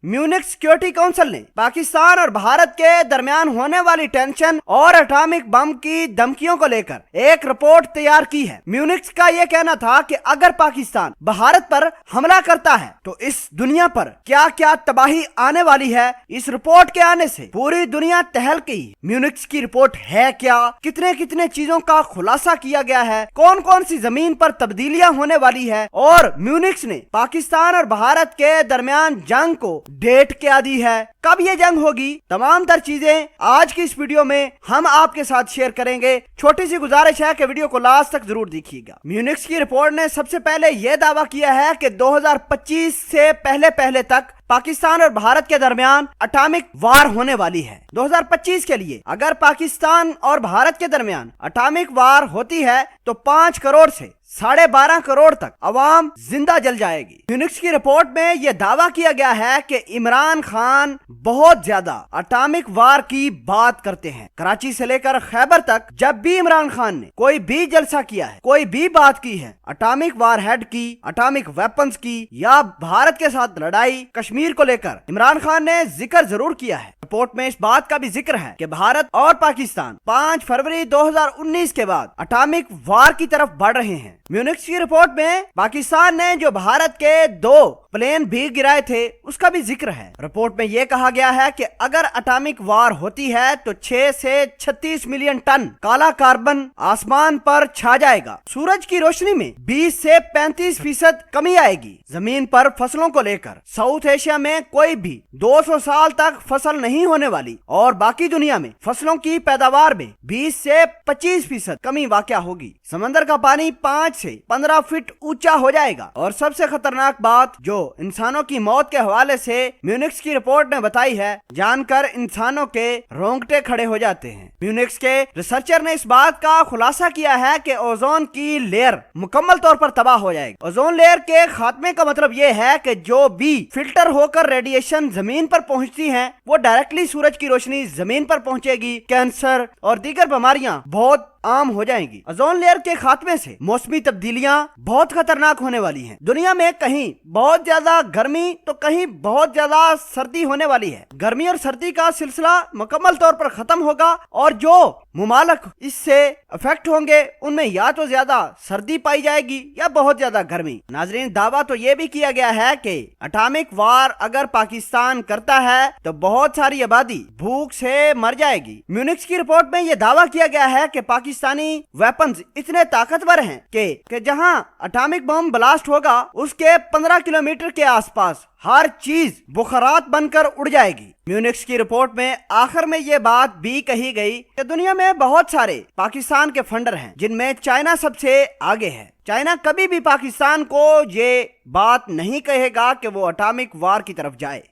Munich security council ने पाकिस्तान और भारत के दरमियान होने वाली टेंशन और एटॉमिक बम की धमकियों को लेकर एक रिपोर्ट तैयार की है। म्यूनिख का यह कहना था कि अगर पाकिस्तान भारत पर हमला करता है तो इस दुनिया पर क्या क्या तबाही आने वाली है। इस रिपोर्ट के आने से पूरी दुनिया टहल गई। म्यूनिख की रिपोर्ट है क्या, कितने कितने चीजों का खुलासा किया गया है, कौन कौन सी जमीन पर तब्दीलियां होने वाली है और म्यूनिख ने पाकिस्तान और भारत के दरमियान जंग को डेट क्या दी है, कब ये जंग होगी, तमाम तर चीजें आज की इस वीडियो में हम आपके साथ शेयर करेंगे। छोटी सी गुजारिश है कि वीडियो को लास्ट तक जरूर देखिएगा। म्यूनिख की रिपोर्ट ने सबसे पहले यह दावा किया है कि 2025 से पहले तक पाकिस्तान और भारत के दरमियान एटॉमिक वार होने वाली है। 2025 के लिए अगर पाकिस्तान और भारत के दरमियान एटॉमिक वार होती है तो 5 करोड़ से 12.5 करोड़ तक अवाम जिंदा जल जाएगी। म्यूनिख की रिपोर्ट में यह दावा किया गया है कि इमरान खान बहुत ज्यादा एटॉमिक वार की बात करते हैं। कराची से लेकर खैबर तक जब भी इमरान खान ने कोई भी जलसा किया है, कोई भी बात की है एटॉमिक वार हेड की, एटॉमिक वेपन्स की या भारत के साथ लड़ाई कश्मीर को लेकर, इमरान खान ने जिक्र जरूर किया है। रिपोर्ट में इस बात का भी जिक्र है कि भारत और पाकिस्तान 5 फरवरी 2019 के बाद एटॉमिक वार की तरफ बढ़ रहे हैं। म्यूनिख की रिपोर्ट में पाकिस्तान ने जो भारत के 2 प्लेन भी गिराए थे उसका भी जिक्र है। रिपोर्ट में यह कहा गया है कि अगर एटॉमिक वार होती है तो 6 से 36 मिलियन टन काला कार्बन आसमान पर छा जाएगा। सूरज की रोशनी में 20 से 35% कमी आएगी। जमीन पर फसलों को लेकर साउथ एशिया में कोई भी 200 साल तक फसल नहीं होने वाली और बाकी दुनिया में फसलों की पैदावार में 20 से 25% कमी वाक़या होगी। समंदर का पानी 5 से 15 फीट ऊंचा हो जाएगा और सबसे खतरनाक बात जो इंसानों की मौत के हवाले से म्यूनिख की रिपोर्ट ने बताई है, जानकर इंसानों के रोंगटे खड़े हो जाते हैं। म्यूनिख के रिसर्चर ने इस बात का खुलासा किया है कि ओजोन की लेयर मुकम्मल तौर पर तबाह हो जाएगी। ओजोन लेयर के खात्मे का मतलब यह है कि जो भी फिल्टर होकर रेडिएशन जमीन पर पहुंचती है वो डायरेक्टली सूरज की रोशनी जमीन पर पहुंचेगी। कैंसर और दीगर बीमारियां बहुत आम हो जाएंगी। ओजोन लेयर के खात्मे से मौसमी तब्दीलियां बहुत खतरनाक होने वाली हैं। दुनिया में कहीं बहुत ज्यादा गर्मी तो कहीं बहुत ज्यादा सर्दी होने वाली है। गर्मी और सर्दी का सिलसिला मुकम्मल तौर पर खत्म होगा और जो मुमालिक इससे अफेक्ट होंगे उनमें या तो ज्यादा सर्दी पाई जाएगी या बहुत ज्यादा गर्मी। नाजरीन, दावा तो ये भी किया गया है कि एटॉमिक वार अगर पाकिस्तान करता है तो बहुत सारी आबादी भूख से मर जाएगी। म्यूनिख की रिपोर्ट में यह दावा किया गया है कि पाकिस्तानी वेपन्स इतने ताकतवर हैं कि जहां एटॉमिक बम ब्लास्ट होगा उसके 15 किलोमीटर के आसपास हर चीज बुखारात बनकर उड़ जाएगी। म्यूनिख की रिपोर्ट में आखिर में ये बात भी कही गई कि दुनिया में बहुत सारे पाकिस्तान के फंडर हैं जिनमें चाइना सबसे आगे है। चाइना कभी भी पाकिस्तान को ये बात नहीं कहेगा कि वो एटॉमिक वार की तरफ जाए।